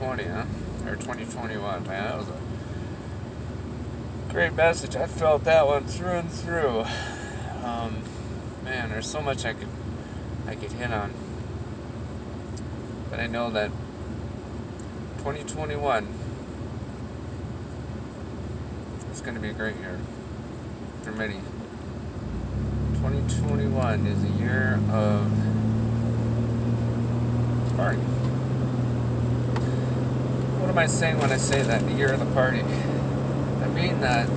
2020, huh? Or 2021, man. That was a great message. I felt that one through and through. Man, there's so much I could hit on. But I know that 2021 is going to be a great year for many. 2021 is a year of party. What am I saying when I say that? The year of the party. I mean that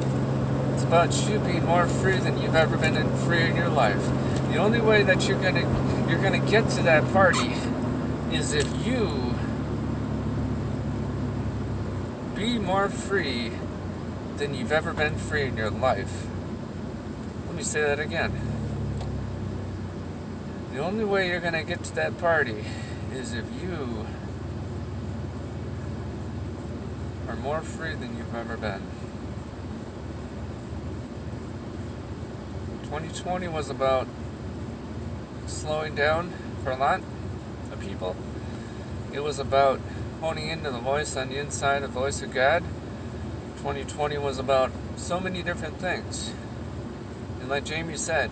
it's about you being more free than you've ever been free in your life. The only way that you're gonna get to that party is if you be more free than you've ever been free in your life. Let me say that again. The only way you're gonna get to that party is if you are more free than you've ever been. 2020 was about slowing down for a lot of people. It was about honing into the voice on the inside, the voice of God. 2020 was about so many different things. And like Jamie said,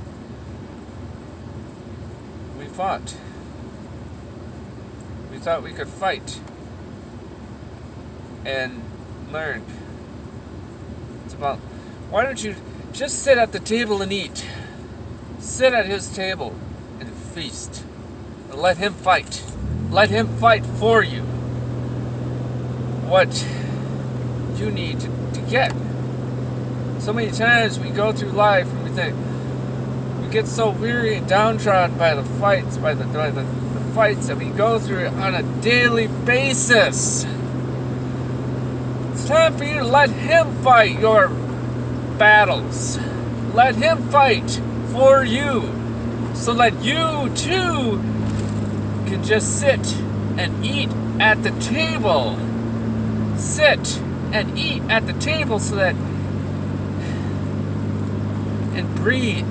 we fought. We thought we could fight and learn. It's about, why don't you just sit at the table and eat? Sit at his table and feast. And let him fight. Let him fight for you what you need to get. So many times we go through life and we think, we get so weary and downtrodden by the fights, by the fights that we go through on a daily basis. It's time for you to let him fight your battles. Let him fight for you so that you too can just sit and eat at the table. Sit and eat at the table so that, and breathe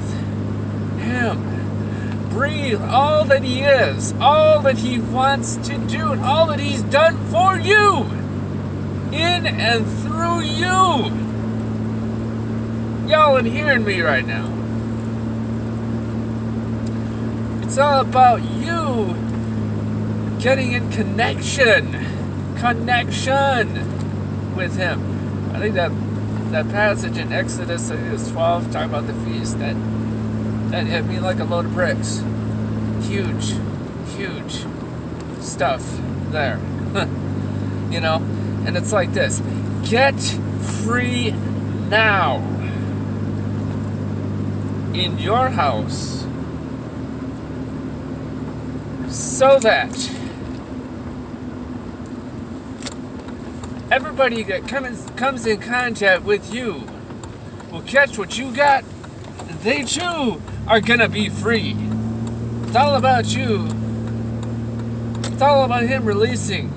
him. Breathe all that he is, all that he wants to do, and all that he's done for you, in and through you. Y'all are hearing me right now. It's all about you getting in connection with him. I think that passage in Exodus, I think it was 12, talking about the feast, that hit me like a load of bricks. Huge stuff there. You know? And it's like this. Get free now. In your house. So that everybody that comes in contact with you will catch what you got, and they too are gonna be free. It's all about you. It's all about him releasing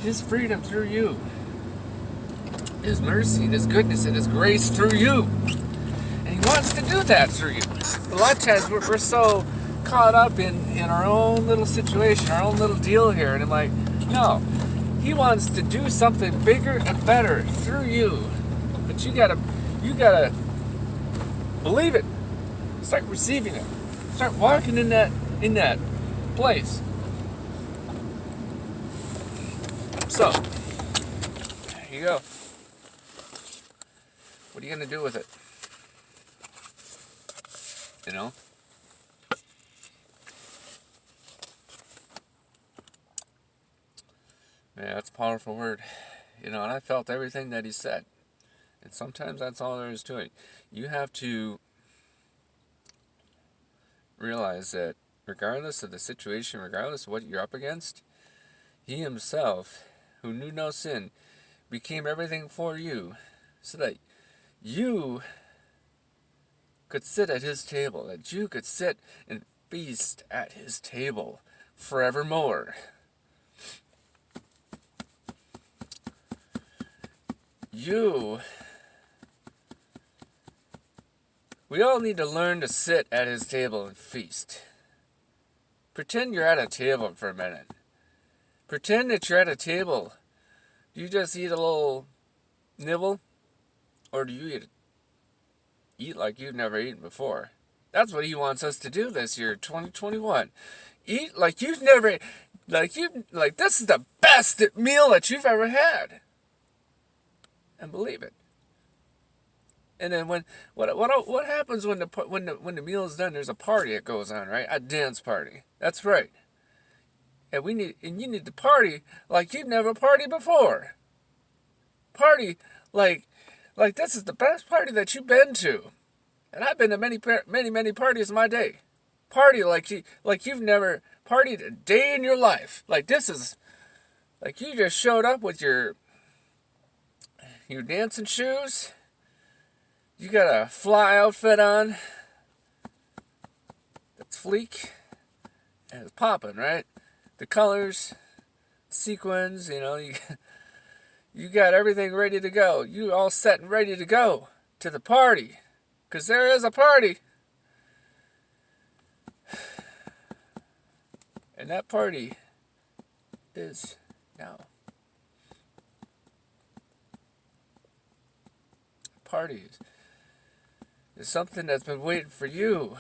his freedom through you, his mercy and his goodness and his grace through you. And he wants to do that through you. A lot of times we're so caught up in our own little situation, our own little deal here, and I'm like, no, he wants to do something bigger and better through you. But you gotta believe it. Start receiving it. Start walking in that place. So, there you go. What are you gonna do with it? You know? Yeah, that's a powerful word. You know, and I felt everything that he said. And sometimes that's all there is to it. You have to realize that regardless of the situation, regardless of what you're up against, he himself, who knew no sin, became everything for you so that you could sit at his table, that you could sit and feast at his table forevermore. We all need to learn to sit at his table and feast. Pretend you're at a table for a minute. Pretend that you're at a table. Do you just eat a little nibble? Or do you eat like you've never eaten before? That's what he wants us to do this year, 2021. Eat like you've never, like this is the best meal that you've ever had. And believe it. And then what happens when the meal is done? There's a party that goes on, right? A dance party. That's right. And you need to party like you've never partied before. Party like this is the best party that you've been to. And I've been to many parties in my day. Party like you've never partied a day in your life. Like this is like you just showed up with your dancing shoes. You got a fly outfit on. That's sleek. And it's popping, right? The colors, sequins, you got everything ready to go. You all set and ready to go to the party. Because there is a party. And that party is now. Parties is something that's been waiting for you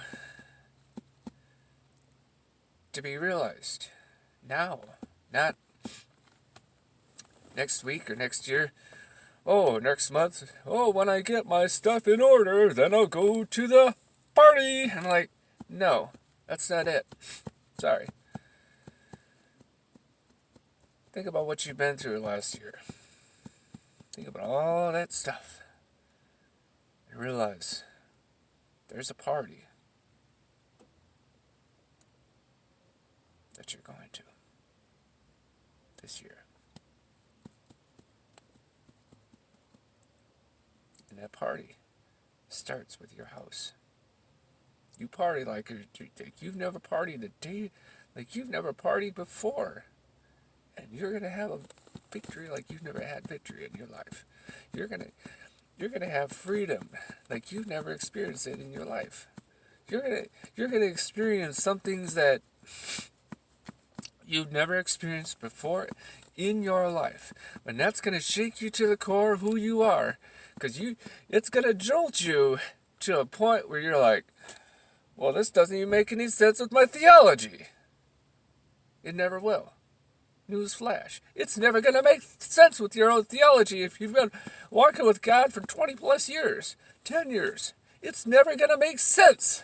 to be realized now, not next week or next year. Oh, next month. Oh, when I get my stuff in order, then I'll go to the party. I'm like, no, that's not it. Sorry. Think about what you've been through last year. Think about all that stuff. And realize there's a party that you're going to this year. And that party starts with your house. You party like you've never partied a day, like you've never partied before. And you're going to have a victory like you've never had victory in your life. You're going to have freedom like you've never experienced it in your life. You're going to experience some things that you've never experienced before in your life. And that's going to shake you to the core of who you are. Because it's going to jolt you to a point where you're like, well, this doesn't even make any sense with my theology. It never will. Newsflash. It's never going to make sense with your own theology if you've been walking with God for 20 plus years, 10 years. It's never going to make sense.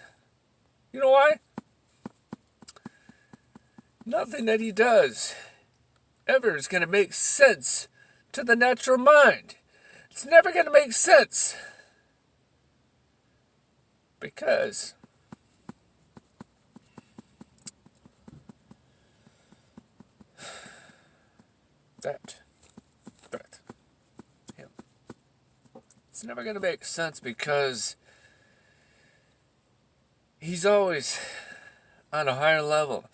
You know why? Nothing that he does ever is going to make sense to the natural mind. It's never going to make sense. Because that him. It's never going to make sense because he's always on a higher level.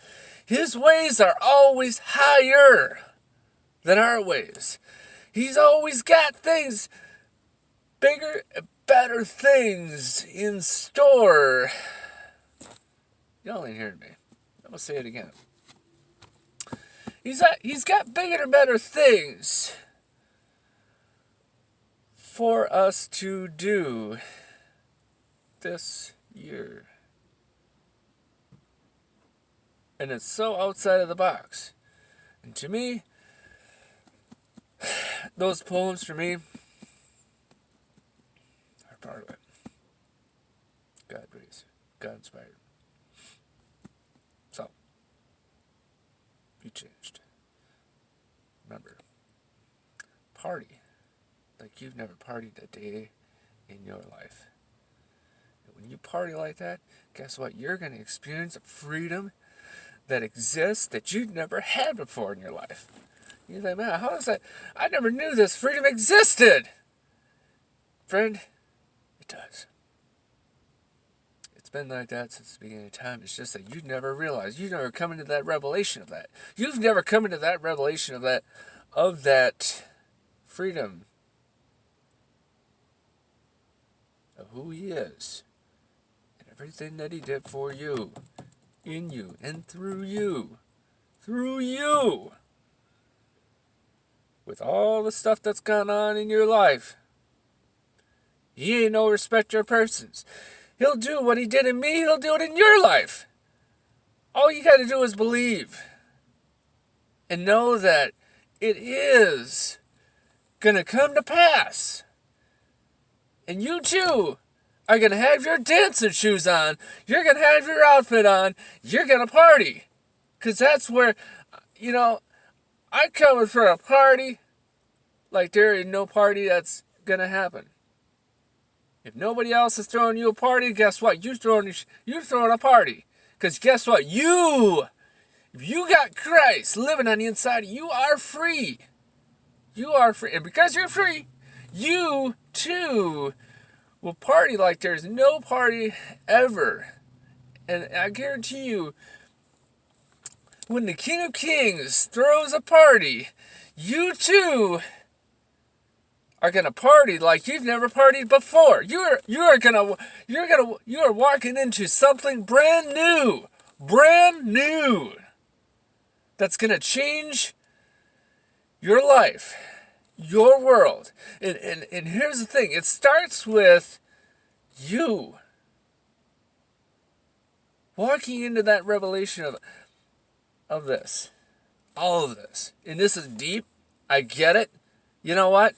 His ways are always higher than our ways. He's always got things, bigger and better things in store. Y'all ain't hearing me. I'm going to say it again. He's got bigger and better things for us to do this year. And it's so outside of the box. And to me, those poems for me are part of it. God breathes. God inspired. So, you changed. Remember, party like you've never partied a day in your life. And when you party like that, guess what? You're going to experience a freedom that exists that you've never had before in your life. You're like, man, how is that? I never knew this freedom existed. Friend, it does. It's been like that since the beginning of time. It's just that you never realized. You've never come into that revelation of that. You've never come into that revelation of that freedom of who he is and everything that he did for you, in you, and through you. Through you. with all the stuff that's gone on in your life, he ain't no respecter of persons. He'll do what he did in me, he'll do it in your life. All you got to do is believe and know that it is going to come to pass. And you too are going to have your dancing shoes on. You're going to have your outfit on. You're going to party. Because that's where, I'm coming for a party like there ain't no party that's going to happen. If nobody else is throwing you a party, guess what? You're throwing a party. Because guess what? If you got Christ living on the inside, you are free. You are free. And because you're free, you too will party like there's no party ever. And I guarantee you, when the King of Kings throws a party, you too are gonna party like you've never partied before. You are walking into something brand new, that's gonna change your life, your world. And here's the thing: it starts with you walking into that revelation of this, all of this. And this is deep. I get it. You know what?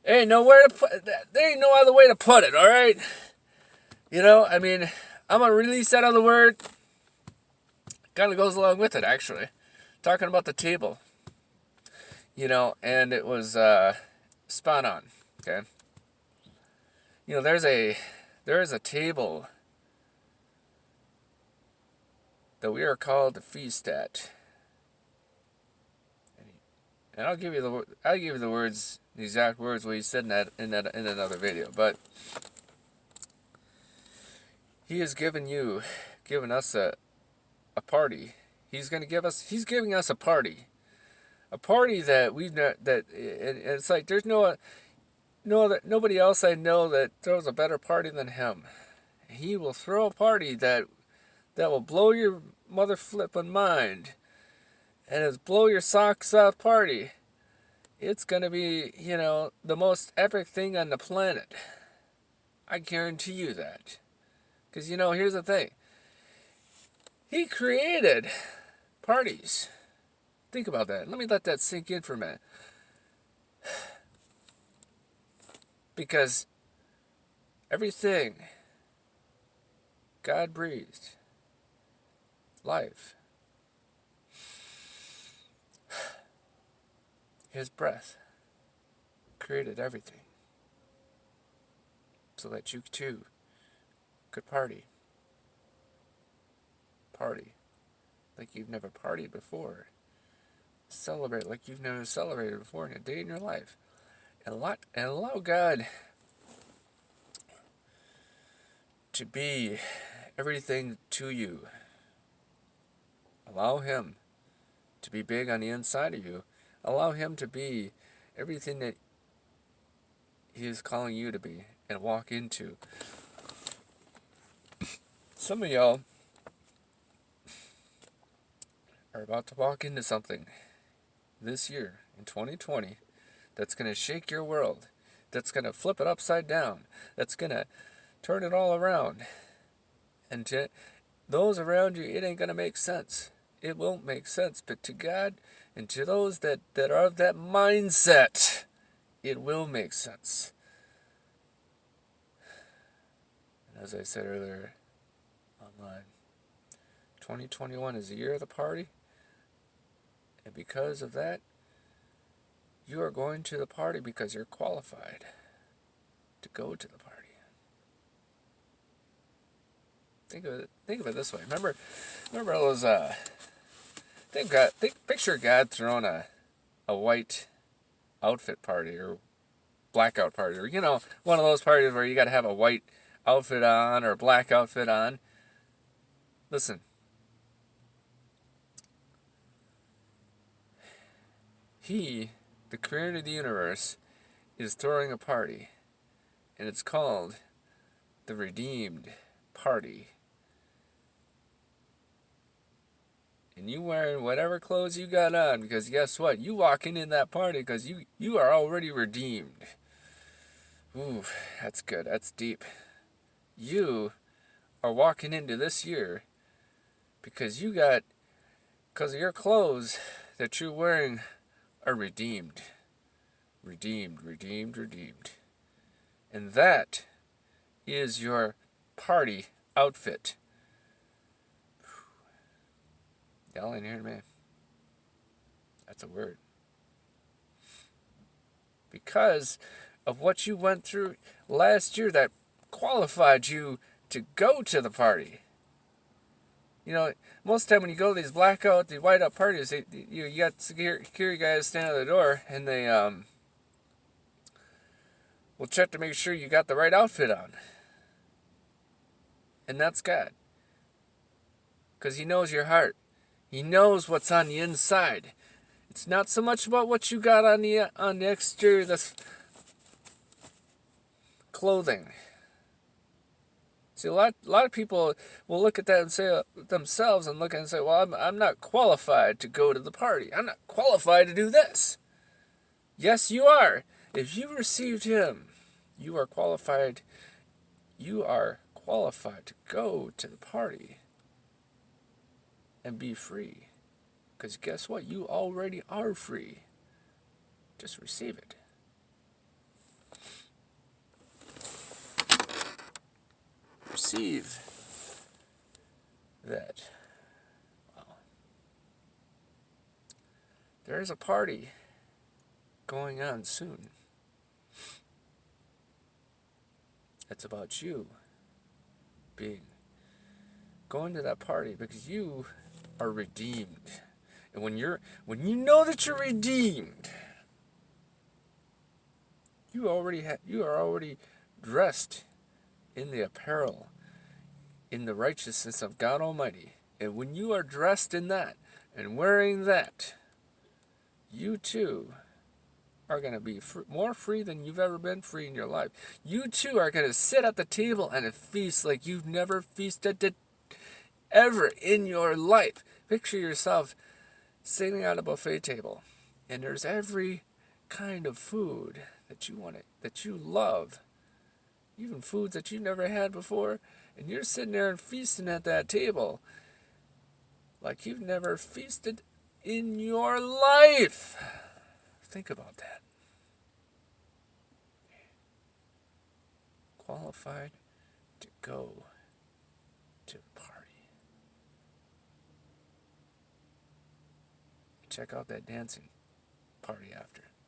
There ain't no other way to put it, all right? I'm going to release that other word. Kind of goes along with it, actually. Talking about the table. And it was spot on, okay? There is a table that we are called to feast at. And I'll give you the words, the exact words what he said in another video. But he has given us a party. He's giving us a party that and it's like there's nobody else I know that throws a better party than him. He will throw a party that will blow your mother flippin' mind. And it's blow your socks off party. It's going to be, the most epic thing on the planet. I guarantee you that. Because, here's the thing. He created parties. Think about that. Let me let that sink in for a minute. Because everything God breathed, life, His breath created everything so that you too could party like you've never partied before, celebrate like you've never celebrated before in a day in your life, and allow God to be everything to you. Allow Him to be big on the inside of you. Allow Him to be everything that He is calling you to be and walk into. Some of y'all are about to walk into something this year in 2020 that's going to shake your world, that's going to flip it upside down, that's going to turn it all around. And to those around you, it ain't going to make sense. It won't make sense. But to God and to those that are of that mindset, it will make sense. And as I said earlier online, 2021 is the year of the party. And because of that, you are going to the party because you're qualified to go to the party. Think of it this way. Remember those picture God throwing a white outfit party or blackout party, or one of those parties where you got to have a white outfit on or a black outfit on. Listen. He, the creator of the universe, is throwing a party, and it's called the Redeemed Party. and you wearing whatever clothes you got on, because guess what? You walking in that party because you are already redeemed. Ooh, that's good. That's deep. You are walking into this year because because of your clothes that you're wearing are redeemed. Redeemed, redeemed, redeemed. And that is your party outfit. Y'all ain't hearing me. That's a word. Because of what you went through last year that qualified you to go to the party. You know, most of the time when you go to these blackout, the whiteout parties, you got security guys standing at the door, and they will check to make sure you got the right outfit on. And that's God. Because He knows your heart. He knows what's on the inside. It's not so much about what you got on the exterior, that's clothing. See, a lot of people will look at that and say themselves and look and say, well, I'm not qualified to go to the party. I'm not qualified to do this. Yes, you are. If you received Him, you are qualified. You are qualified to go to the party and be free. Because guess what? You already are free. Just receive it. Receive that. Wow. There is a party going on soon. It's about you going to that party because you are redeemed. And when you know that you're redeemed, you are already dressed in the apparel, in the righteousness of God Almighty. And when you are dressed in that and wearing that, you too are going to be more free than you've ever been free in your life. You too are going to sit at the table and feast like you've never feasted ever in your life. Picture yourself sitting at a buffet table, and there's every kind of food that you want, that you love, even foods that you've never had before, and you're sitting there and feasting at that table like you've never feasted in your life. Think about that. Qualified to go to the party. Check out that dancing party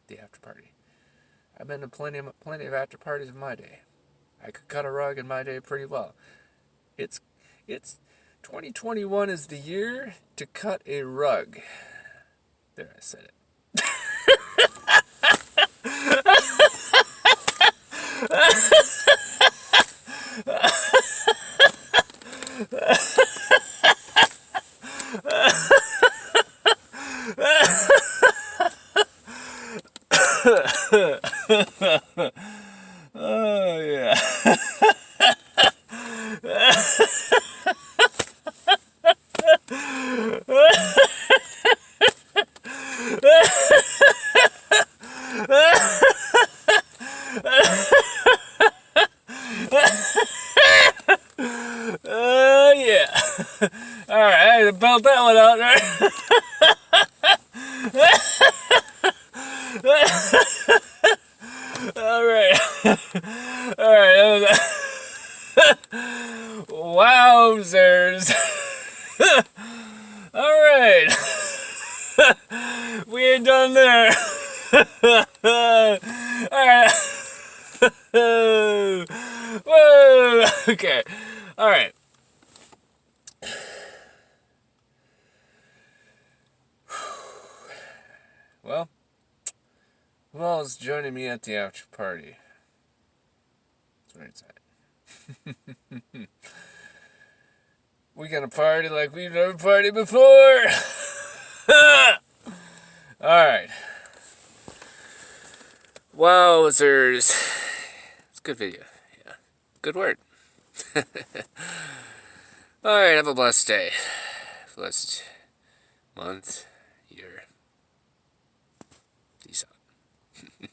the after party. I've been to plenty of after parties in my day. I could cut a rug in my day pretty well. It's 2021 is the year to cut a rug. There, I said it. Oh yeah. Yeah. All right, I had to belt that one out, right? All right. All right. Wowzers. All right. We ain't done there. All right. Whoa. Okay. All right. Well, who else is joining me at the after party? That's right side. We gonna party like we've never partied before. Alright. Wowzers. It's a good video. Yeah. Good word. Alright, have a blessed day. Blessed. month, year. Peace out.